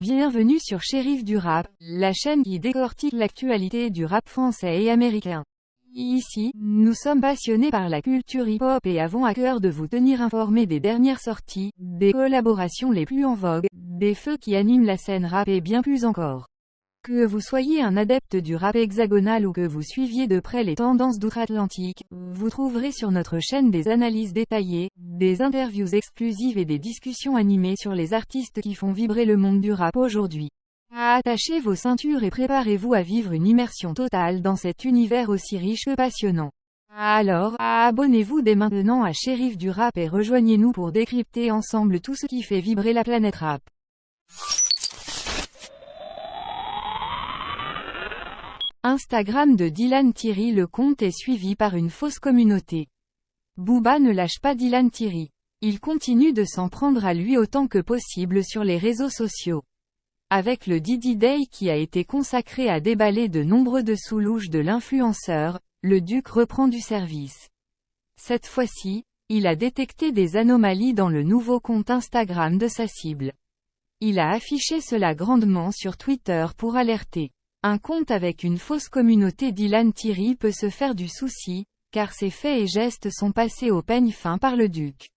Bienvenue sur Shérif du Rap, la chaîne qui décortique l'actualité du rap français et américain. Ici, nous sommes passionnés par la culture hip-hop et avons à cœur de vous tenir informés des dernières sorties, des collaborations les plus en vogue, des feux qui animent la scène rap et bien plus encore. Que vous soyez un adepte du rap hexagonal ou que vous suiviez de près les tendances d'outre-Atlantique, vous trouverez sur notre chaîne des analyses détaillées, des interviews exclusives et des discussions animées sur les artistes qui font vibrer le monde du rap aujourd'hui. Attachez vos ceintures et préparez-vous à vivre une immersion totale dans cet univers aussi riche que passionnant. Alors, abonnez-vous dès maintenant à Shérif du Rap et rejoignez-nous pour décrypter ensemble tout ce qui fait vibrer la planète rap. Instagram de Dylan Thierry. Le compte est suivi par une fausse communauté. Booba ne lâche pas Dylan Thierry. Il continue de s'en prendre à lui autant que possible sur les réseaux sociaux. Avec le Diddy Day qui a été consacré à déballer de nombreux dessous louches de l'influenceur, le Duc reprend du service. Cette fois-ci, il a détecté des anomalies dans le nouveau compte Instagram de sa cible. Il a affiché cela grandement sur Twitter pour alerter. Un compte avec une fausse communauté Dylan Thierry peut se faire du souci, car ses faits et gestes sont passés au peigne fin par le Duc.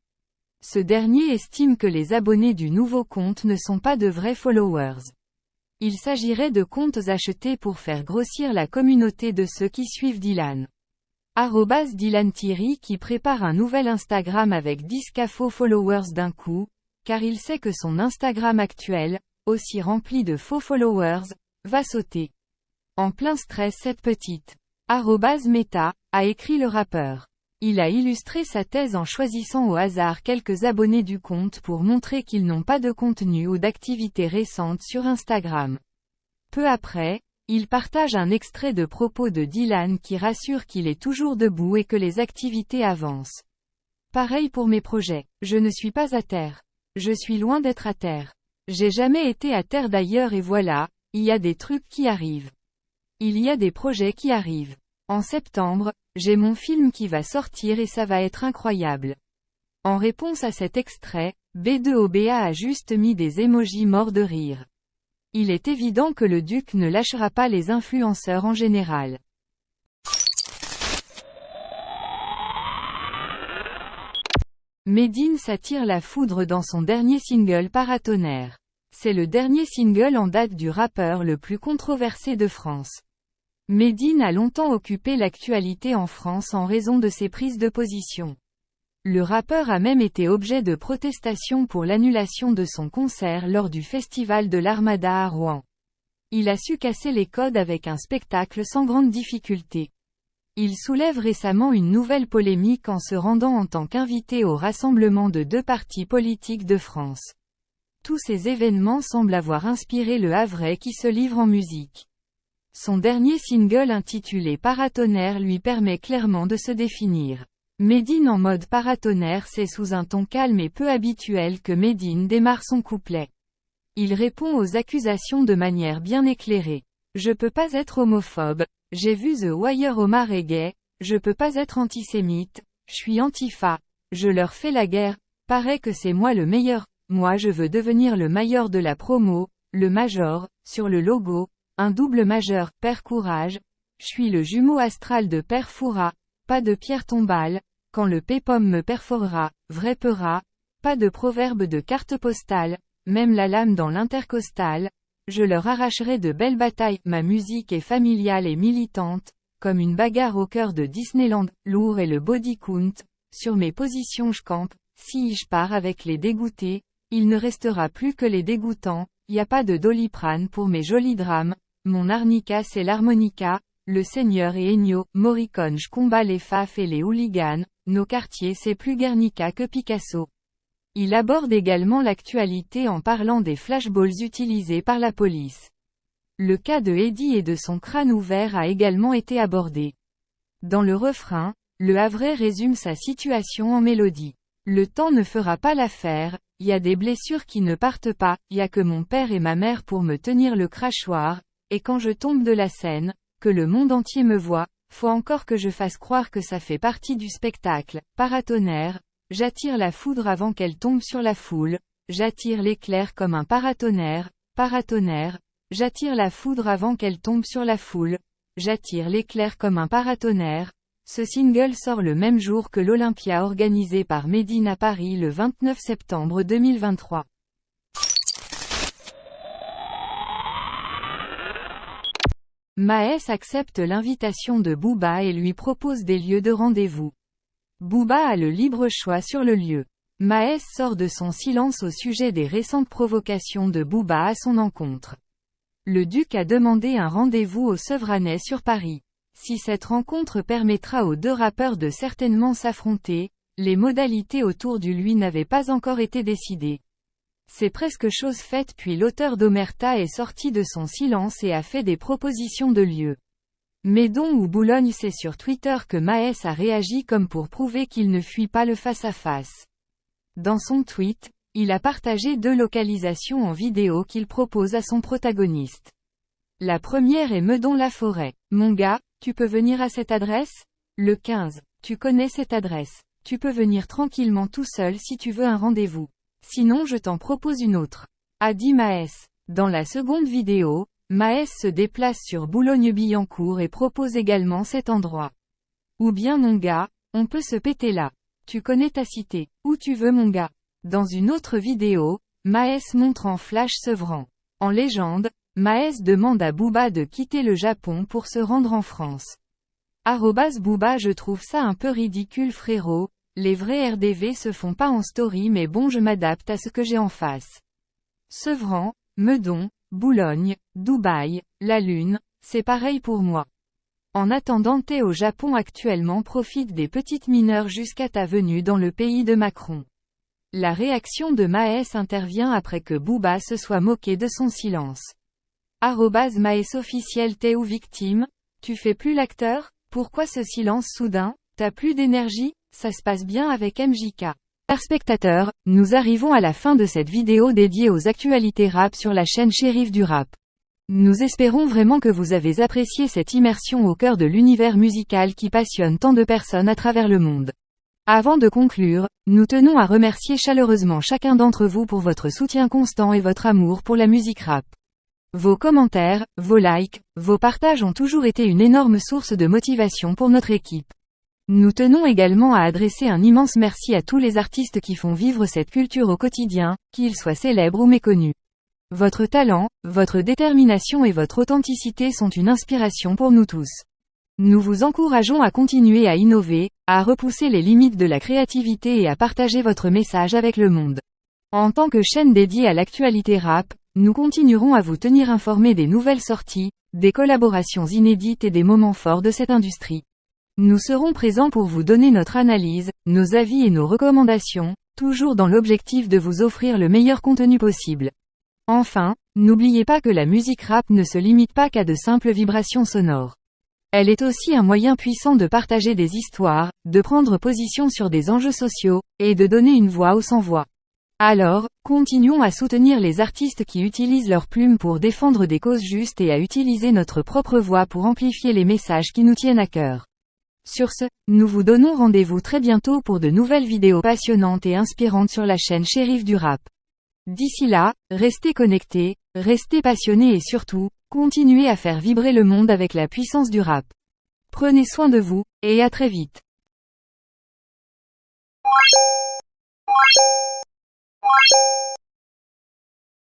Ce dernier estime que les abonnés du nouveau compte ne sont pas de vrais followers. Il s'agirait de comptes achetés pour faire grossir la communauté de ceux qui suivent Dylan. @Dylan Thierry qui prépare un nouvel Instagram avec 10K faux followers d'un coup, car il sait que son Instagram actuel, aussi rempli de faux followers, va sauter. En plein stress cette petite @Meta, a écrit le rappeur. Il a illustré sa thèse en choisissant au hasard quelques abonnés du compte pour montrer qu'ils n'ont pas de contenu ou d'activité récente sur Instagram. Peu après, il partage un extrait de propos de Dylan qui rassure qu'il est toujours debout et que les activités avancent. Pareil pour mes projets. Je ne suis pas à terre. Je suis loin d'être à terre. J'ai jamais été à terre d'ailleurs et voilà, il y a des trucs qui arrivent. Il y a des projets qui arrivent. En septembre, j'ai mon film qui va sortir et ça va être incroyable. En réponse à cet extrait, B2OBA a juste mis des emojis morts de rire. Il est évident que le Duc ne lâchera pas les influenceurs en général. Medine s'attire la foudre dans son dernier single Paratonnerre. C'est le dernier single en date du rappeur le plus controversé de France. Medine a longtemps occupé l'actualité en France en raison de ses prises de position. Le rappeur a même été objet de protestations pour l'annulation de son concert lors du festival de l'Armada à Rouen. Il a su casser les codes avec un spectacle sans grande difficulté. Il soulève récemment une nouvelle polémique en se rendant en tant qu'invité au rassemblement de deux partis politiques de France. Tous ces événements semblent avoir inspiré le Havrais qui se livre en musique. Son dernier single intitulé Paratonnerre lui permet clairement de se définir. Medine en mode paratonnerre, c'est sous un ton calme et peu habituel que Medine démarre son couplet. Il répond aux accusations de manière bien éclairée. Je peux pas être homophobe, j'ai vu The Wire, Omar est gay, je peux pas être antisémite, je suis antifa, je leur fais la guerre, paraît que c'est moi le meilleur. Moi je veux devenir le meilleur de la promo, le major, sur le logo, un double majeur, Père Courage, je suis le jumeau astral de Père Fouras, pas de pierre tombale, quand le P-Pomme me perforera, vrai peura, pas de proverbe de carte postale, même la lame dans l'intercostale, je leur arracherai de belles batailles, ma musique est familiale et militante, comme une bagarre au cœur de Disneyland, lourd et le body count, sur mes positions je campe, si je pars avec les dégoûtés, il ne restera plus que les dégoûtants, y a pas de Doliprane pour mes jolis drames, mon arnica c'est l'harmonica, le Seigneur et Ennio, Morricone je combat les faf et les hooligans, nos quartiers c'est plus Guernica que Picasso. Il aborde également l'actualité en parlant des flashballs utilisés par la police. Le cas de Eddie et de son crâne ouvert a également été abordé. Dans le refrain, le Havrais résume sa situation en mélodie. Le temps ne fera pas l'affaire, y a des blessures qui ne partent pas, y a que mon père et ma mère pour me tenir le crachoir, et quand je tombe de la scène, que le monde entier me voit, faut encore que je fasse croire que ça fait partie du spectacle. Paratonnerre, j'attire la foudre avant qu'elle tombe sur la foule, j'attire l'éclair comme un paratonnerre, Paratonnerre, j'attire la foudre avant qu'elle tombe sur la foule, j'attire l'éclair comme un paratonnerre. Ce single sort le même jour que l'Olympia organisé par Medine à Paris le 29 septembre 2023. Maes accepte l'invitation de Booba et lui propose des lieux de rendez-vous. Booba a le libre choix sur le lieu. Maes sort de son silence au sujet des récentes provocations de Booba à son encontre. Le duc a demandé un rendez-vous au Sevranais sur Paris. Si cette rencontre permettra aux deux rappeurs de certainement s'affronter, les modalités autour du lui n'avaient pas encore été décidées. C'est presque chose faite puis l'auteur d'Omerta est sorti de son silence et a fait des propositions de lieux. Médon ou Boulogne, c'est sur Twitter que Maes a réagi comme pour prouver qu'il ne fuit pas le face-à-face. Dans son tweet, il a partagé 2 localisations en vidéo qu'il propose à son protagoniste. La première est Meudon-la-Forêt. Mon gars, tu peux venir à cette adresse? Le 15. Tu connais cette adresse. Tu peux venir tranquillement tout seul si tu veux un rendez-vous. Sinon je t'en propose une autre. A dit Maes. Dans la seconde vidéo, Maes se déplace sur Boulogne-Billancourt et propose également cet endroit. Ou bien mon gars, on peut se péter là. Tu connais ta cité. Où tu veux mon gars. Dans une autre vidéo, Maes montre en flash Sevran. En légende, Maes demande à Booba de quitter le Japon pour se rendre en France. @Booba, je trouve ça un peu ridicule frérot. Les vrais RDV se font pas en story mais bon, je m'adapte à ce que j'ai en face. Sevran, Meudon, Boulogne, Dubaï, la Lune, c'est pareil pour moi. En attendant, t'es au Japon actuellement, profite des petites mineurs jusqu'à ta venue dans le pays de Macron. La réaction de Maes intervient après que Booba se soit moqué de son silence. @Maes officiel, t'es ou victime? Tu fais plus l'acteur? Pourquoi ce silence soudain? T'as plus d'énergie? Ça se passe bien avec MJK. Chers spectateurs, nous arrivons à la fin de cette vidéo dédiée aux actualités rap sur la chaîne Shérif du Rap. Nous espérons vraiment que vous avez apprécié cette immersion au cœur de l'univers musical qui passionne tant de personnes à travers le monde. Avant de conclure, nous tenons à remercier chaleureusement chacun d'entre vous pour votre soutien constant et votre amour pour la musique rap. Vos commentaires, vos likes, vos partages ont toujours été une énorme source de motivation pour notre équipe. Nous tenons également à adresser un immense merci à tous les artistes qui font vivre cette culture au quotidien, qu'ils soient célèbres ou méconnus. Votre talent, votre détermination et votre authenticité sont une inspiration pour nous tous. Nous vous encourageons à continuer à innover, à repousser les limites de la créativité et à partager votre message avec le monde. En tant que chaîne dédiée à l'actualité rap, nous continuerons à vous tenir informés des nouvelles sorties, des collaborations inédites et des moments forts de cette industrie. Nous serons présents pour vous donner notre analyse, nos avis et nos recommandations, toujours dans l'objectif de vous offrir le meilleur contenu possible. Enfin, n'oubliez pas que la musique rap ne se limite pas qu'à de simples vibrations sonores. Elle est aussi un moyen puissant de partager des histoires, de prendre position sur des enjeux sociaux, et de donner une voix aux sans-voix. Alors, continuons à soutenir les artistes qui utilisent leurs plumes pour défendre des causes justes et à utiliser notre propre voix pour amplifier les messages qui nous tiennent à cœur. Sur ce, nous vous donnons rendez-vous très bientôt pour de nouvelles vidéos passionnantes et inspirantes sur la chaîne Shérif du Rap. D'ici là, restez connectés, restez passionnés et surtout, continuez à faire vibrer le monde avec la puissance du rap. Prenez soin de vous, et à très vite.